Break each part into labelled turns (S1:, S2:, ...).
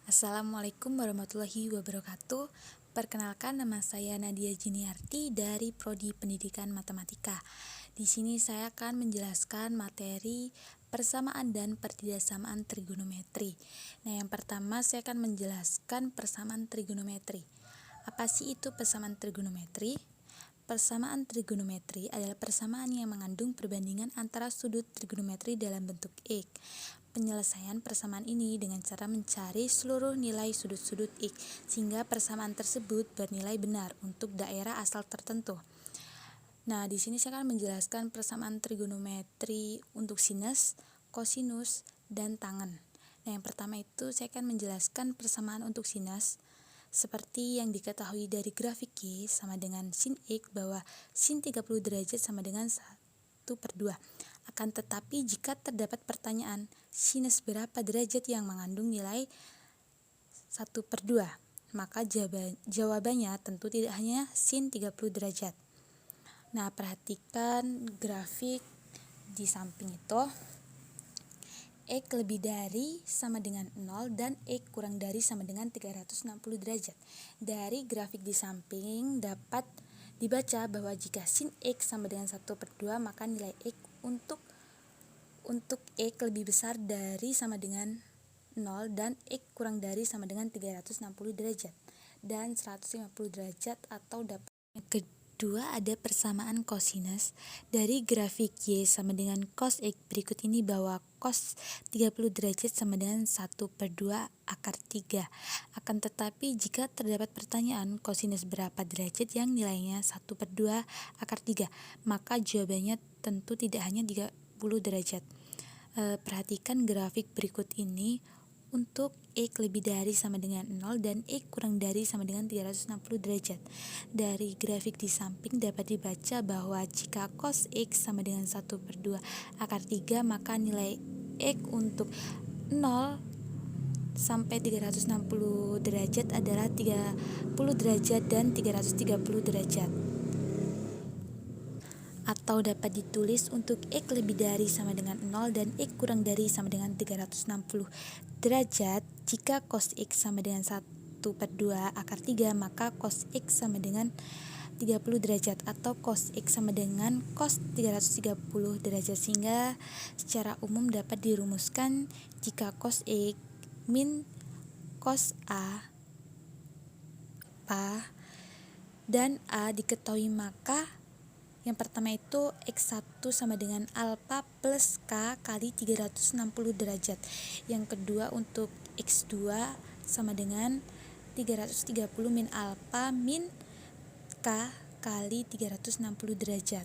S1: Assalamualaikum warahmatullahi wabarakatuh. Perkenalkan, nama saya Nadia Jiniarti dari Prodi Pendidikan Matematika. Di sini saya akan menjelaskan materi persamaan dan pertidaksamaan trigonometri. Nah, yang pertama saya akan menjelaskan persamaan trigonometri. Apa sih itu persamaan trigonometri? Persamaan trigonometri adalah persamaan yang mengandung perbandingan antara sudut trigonometri dalam bentuk X. Penyelesaian persamaan ini dengan cara mencari seluruh nilai sudut-sudut X, sehingga persamaan tersebut bernilai benar untuk daerah asal tertentu. Nah, di sini saya akan menjelaskan persamaan trigonometri untuk sinus, kosinus, dan tangen. Nah, yang pertama itu saya akan menjelaskan persamaan untuk sinus. Seperti yang diketahui dari grafik Y sama dengan sin X, bahwa sin 30 derajat sama dengan 1/2. Akan tetapi jika terdapat pertanyaan sinus berapa derajat yang mengandung nilai 1/2, maka jawabannya tentu tidak hanya sin 30 derajat. Nah, perhatikan grafik di samping itu. X lebih dari sama dengan 0 dan X kurang dari sama dengan 360 derajat. Dari grafik di samping dapat dibaca bahwa jika sin X sama dengan 1/2, maka nilai X untuk X lebih besar dari sama dengan 0 dan X kurang dari sama dengan 360 derajat dan 150 derajat, atau dapat yang kedua ada persamaan kosinus. Dari grafik Y sama dengan cos X berikut ini, bahwa cos 30 derajat sama dengan 1/2 akar 3. Akan tetapi jika terdapat pertanyaan kosinus berapa derajat yang nilainya 1/2 akar 3, maka jawabannya tentu tidak hanya 30 derajat. Perhatikan grafik berikut ini. Untuk X lebih dari sama dengan 0 dan X kurang dari sama dengan 360 derajat. Dari grafik di samping dapat dibaca bahwa jika cos X sama dengan 1/2 akar 3, maka nilai X untuk 0 sampai 360 derajat adalah 30 derajat dan 330 derajat. Atau dapat ditulis untuk X lebih dari sama dengan 0 dan X kurang dari sama dengan 360 derajat, jika cos X sama dengan 1/2 akar 3, maka cos X sama dengan 30 derajat, atau cos X sama dengan cos 330 derajat, sehingga secara umum dapat dirumuskan jika cos X min cos A dan A diketahui, maka yang pertama itu X1 sama dengan alfa plus K kali 360 derajat. Yang kedua untuk X2 sama dengan 330 min alfa min K kali 360 derajat.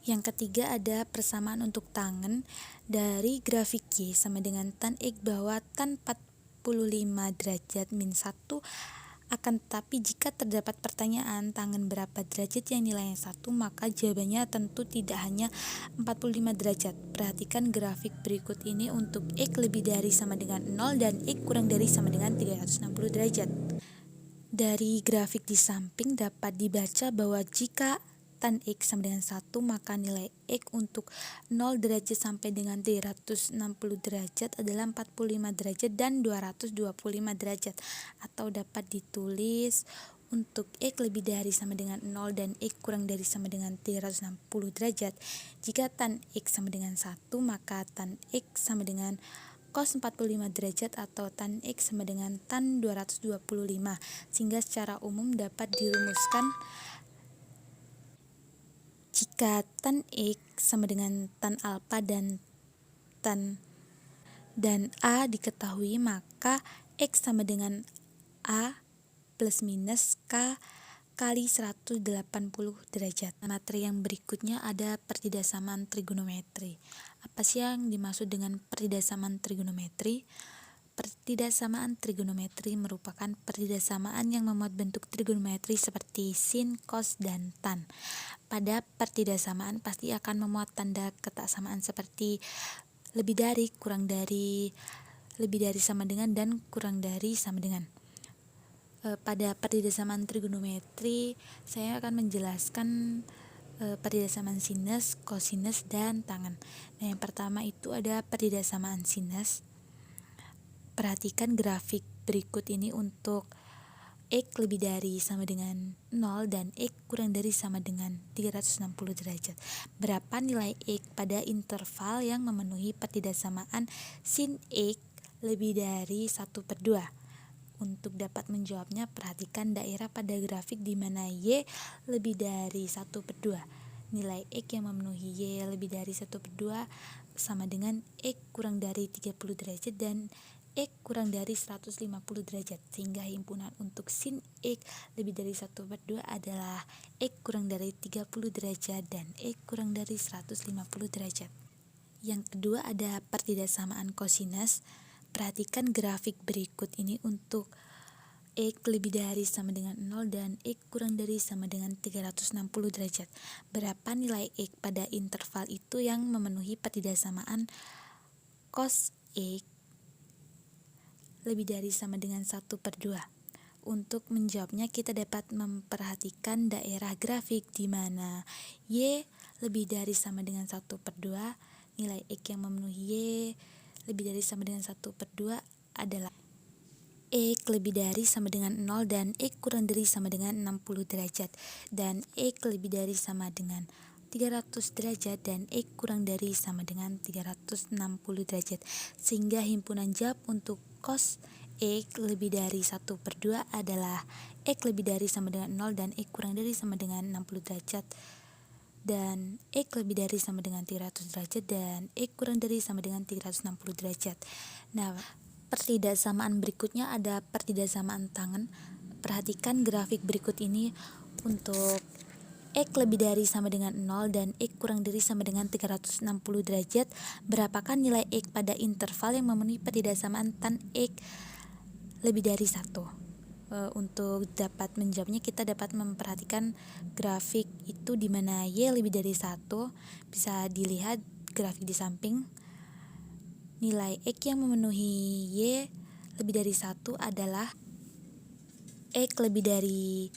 S1: Yang ketiga ada persamaan untuk tangen. Dari grafik Y sama dengan tan X, bahwa tan 45 derajat min 1. Akan tetapi jika terdapat pertanyaan tangen berapa derajat yang nilainya 1, maka jawabannya tentu tidak hanya 45 derajat. Perhatikan grafik berikut ini. Untuk X lebih dari sama dengan 0 dan X kurang dari sama dengan 360 derajat. Dari grafik di samping dapat dibaca bahwa jika tan X sama dengan 1, maka nilai X untuk 0 derajat sampai dengan 360 derajat adalah 45 derajat dan 225 derajat. Atau dapat ditulis untuk X lebih dari sama dengan 0 dan X kurang dari sama dengan 360 derajat. Jika tan X sama dengan 1, maka tan X sama dengan cos 45 derajat, atau tan X sama dengan tan 225, sehingga secara umum dapat dirumuskan jika tan X sama dengan tan alfa dan A diketahui, maka X sama dengan A plus minus K kali 180 derajat. Materi yang berikutnya ada pertidaksamaan trigonometri. Apa sih yang dimaksud dengan pertidaksamaan trigonometri? Pertidaksamaan trigonometri merupakan pertidaksamaan yang memuat bentuk trigonometri seperti sin, cos, dan tan. Pada pertidaksamaan pasti akan memuat tanda ketaksamaan seperti lebih dari, kurang dari, lebih dari sama dengan, dan kurang dari sama dengan. Pada pertidaksamaan trigonometri saya akan menjelaskan pertidaksamaan sinus, kosinus, dan tangen. Nah, yang pertama itu ada pertidaksamaan sinus. Perhatikan grafik berikut ini untuk X lebih dari sama dengan 0 dan X kurang dari sama dengan 360 derajat. Berapa nilai X pada interval yang memenuhi pertidaksamaan sin X lebih dari 1/2? Untuk dapat menjawabnya, perhatikan daerah pada grafik di mana Y lebih dari 1/2. Nilai X yang memenuhi Y lebih dari 1/2 sama dengan X kurang dari 30 derajat dan X kurang dari 150 derajat, sehingga himpunan untuk sin X lebih dari 1/2 adalah X kurang dari 30 derajat dan X kurang dari 150 derajat. Yang kedua ada pertidaksamaan kosinus. Perhatikan grafik berikut ini untuk X lebih dari sama dengan 0 dan X kurang dari sama dengan 360 derajat. Berapa nilai X pada interval itu yang memenuhi pertidaksamaan cos X lebih dari sama dengan 1/2? Untuk menjawabnya, kita dapat memperhatikan daerah grafik di mana Y lebih dari sama dengan 1/2. Nilai X yang memenuhi Y lebih dari sama dengan 1/2 adalah X lebih dari sama dengan 0 dan X kurang dari sama dengan 60 derajat dan X lebih dari sama dengan 300 derajat dan X kurang dari sama dengan 360 derajat, sehingga himpunan jawab untuk cos X lebih dari 1/2 adalah X lebih dari sama dengan 0 dan X kurang dari sama dengan 60 derajat dan X lebih dari sama dengan 300 derajat dan X kurang dari sama dengan 360 derajat. Nah, pertidaksamaan berikutnya ada pertidaksamaan tangen. Perhatikan grafik berikut ini untuk X lebih dari sama dengan 0 dan X kurang dari sama dengan 360 derajat. Berapakah nilai X pada interval yang memenuhi pertidaksamaan tan X lebih dari 1? Untuk dapat menjawabnya, kita dapat memperhatikan grafik itu di mana Y lebih dari 1. Bisa dilihat grafik di samping. Nilai X yang memenuhi Y lebih dari 1 adalah X lebih dari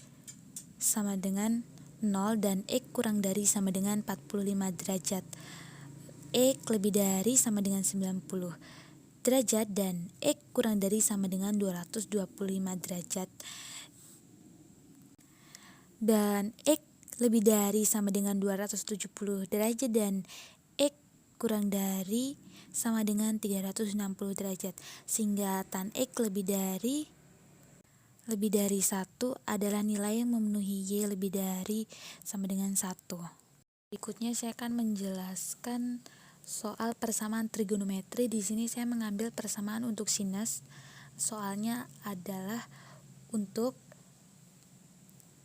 S1: sama dengan 0 dan X kurang dari sama dengan 45 derajat. X lebih dari sama dengan 90 derajat dan X kurang dari sama dengan 225 derajat. Dan X lebih dari sama dengan 270 derajat dan X kurang dari sama dengan 360 derajat, sehingga tan X lebih dari 1 adalah nilai yang memenuhi Y lebih dari sama dengan 1. Berikutnya saya akan menjelaskan soal persamaan trigonometri. Di sini saya mengambil persamaan untuk sinus. Soalnya adalah untuk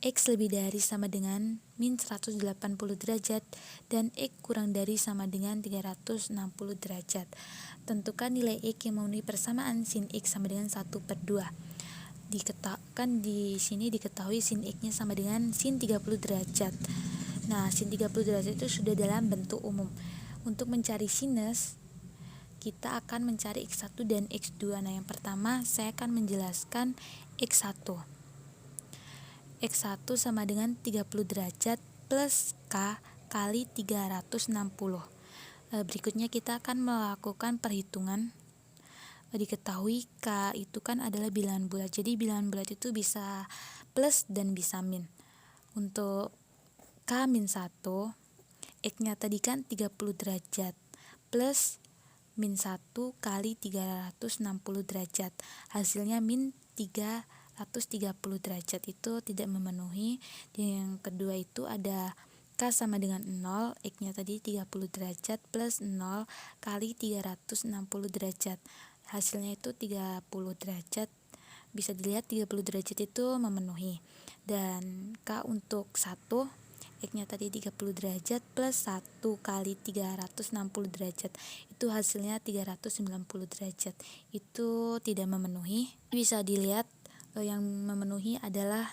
S1: X lebih dari sama dengan min 180 derajat dan X kurang dari sama dengan 360 derajat. Tentukan nilai X yang memenuhi persamaan sin X sama dengan 1/2. Di sini diketahui sin X-nya sama dengan sin 30 derajat. Nah, sin 30 derajat itu sudah dalam bentuk umum. Untuk mencari sinus, kita akan mencari X1 dan X2. Nah, yang pertama saya akan menjelaskan X1. X1 sama dengan 30 derajat plus K kali 360. Berikutnya kita akan melakukan perhitungan. Diketahui K itu kan adalah bilangan bulat, jadi bilangan bulat itu bisa plus dan bisa min. Untuk K min 1, X-nya tadi kan 30 derajat plus min 1 kali 360 derajat, hasilnya min 330 derajat, itu tidak memenuhi. Yang kedua itu ada K sama dengan 0, X-nya tadi 30 derajat plus 0 kali 360 derajat, hasilnya itu 30 derajat. Bisa dilihat 30 derajat itu memenuhi. Dan K untuk 1, X-nya tadi 30 derajat plus 1 kali 360 derajat, itu hasilnya 390 derajat, itu tidak memenuhi. Bisa dilihat yang memenuhi adalah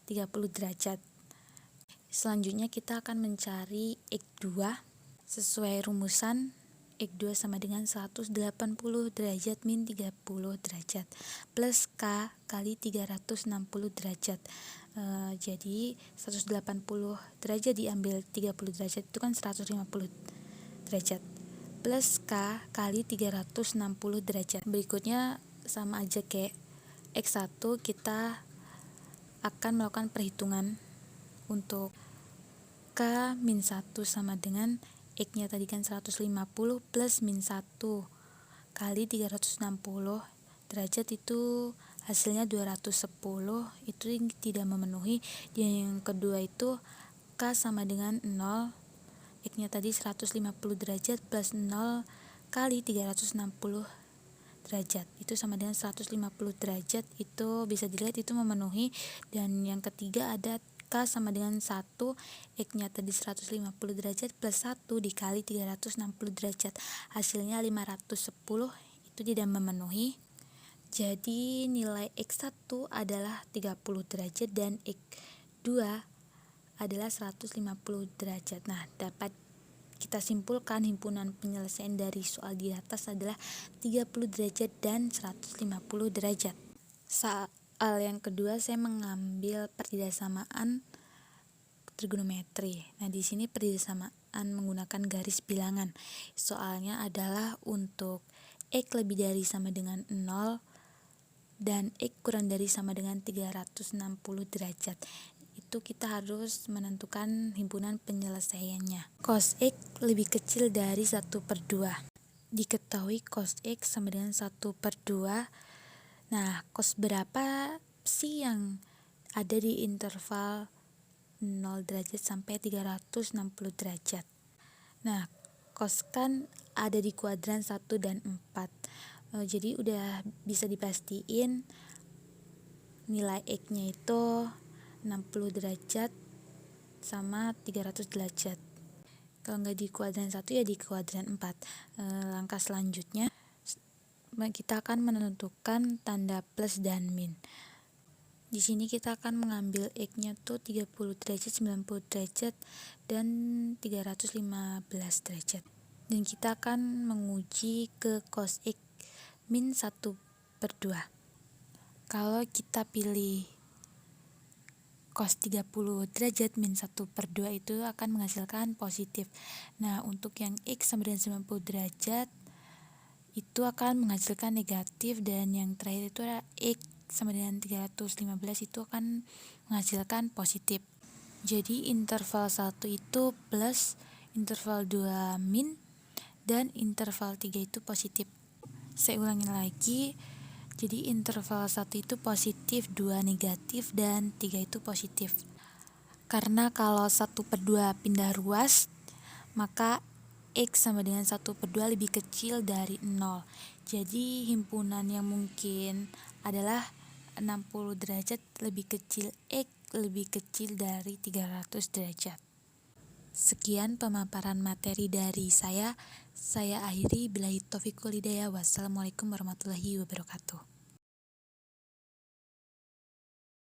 S1: 30 derajat. Selanjutnya kita akan mencari X2. Sesuai rumusan, X2 sama dengan 180 derajat min 30 derajat plus K kali 360 derajat. Jadi 180 derajat diambil 30 derajat itu kan 150 derajat plus K kali 360 derajat. Berikutnya sama aja kayak X1 kita akan melakukan perhitungan untuk K-1 sama dengan X-nya tadi kan 150 plus min 1 kali 360 derajat, itu hasilnya 210, itu tidak memenuhi. Dan yang kedua itu K sama dengan 0, X-nya tadi 150 derajat plus 0 kali 360 derajat, itu sama dengan 150 derajat, itu bisa dilihat itu memenuhi. Dan yang ketiga ada K sama dengan 1, X-nya tadi 150 derajat plus 1 dikali 360 derajat, hasilnya 510, itu tidak memenuhi. Jadi nilai X1 adalah 30 derajat dan X2 adalah 150 derajat. Nah, dapat kita simpulkan himpunan penyelesaian dari soal di atas adalah 30 derajat dan 150 derajat. Soal yang kedua saya mengambil pertidasamaan trigonometri. Nah, di sini pertidasamaan menggunakan garis bilangan. Soalnya adalah untuk X lebih dari sama dengan 0 dan X kurang dari sama dengan 360 derajat. Itu kita harus menentukan himpunan penyelesaiannya. Cos X lebih kecil dari 1/2. Diketahui cos X sama dengan 1/2. Nah, cos berapa sih yang ada di interval 0 derajat sampai 360 derajat? Nah, cos kan ada di kuadran 1 dan 4. Jadi udah bisa dipastiin nilai X-nya itu 60 derajat sama 300 derajat. Kalau nggak di kuadran 1 ya di kuadran 4. Langkah selanjutnya kita akan menentukan tanda plus dan min. Di sini kita akan mengambil X-nya tuh 30 derajat, 90 derajat, dan 315 derajat. Dan kita akan menguji ke cos X min 1/2. Kalau kita pilih cos 30 derajat min 1/2 itu akan menghasilkan positif. Nah, untuk yang X sama dengan 90 derajat itu akan menghasilkan negatif, dan yang terakhir itu adalah X sama dengan 315 itu akan menghasilkan positif. Jadi interval 1 itu plus, interval 2 min, dan interval 3 itu positif. Saya ulangi lagi. Jadi interval 1 itu positif, 2 negatif, dan 3 itu positif. Karena kalau 1/2 pindah ruas, maka X sama dengan 1/2 lebih kecil dari 0. Jadi himpunan yang mungkin adalah 60 derajat lebih kecil X lebih kecil dari 300 derajat. Sekian pemaparan materi dari saya akhiri. Billahi taufiq wal hidayah. Wassalamualaikum warahmatullahi wabarakatuh.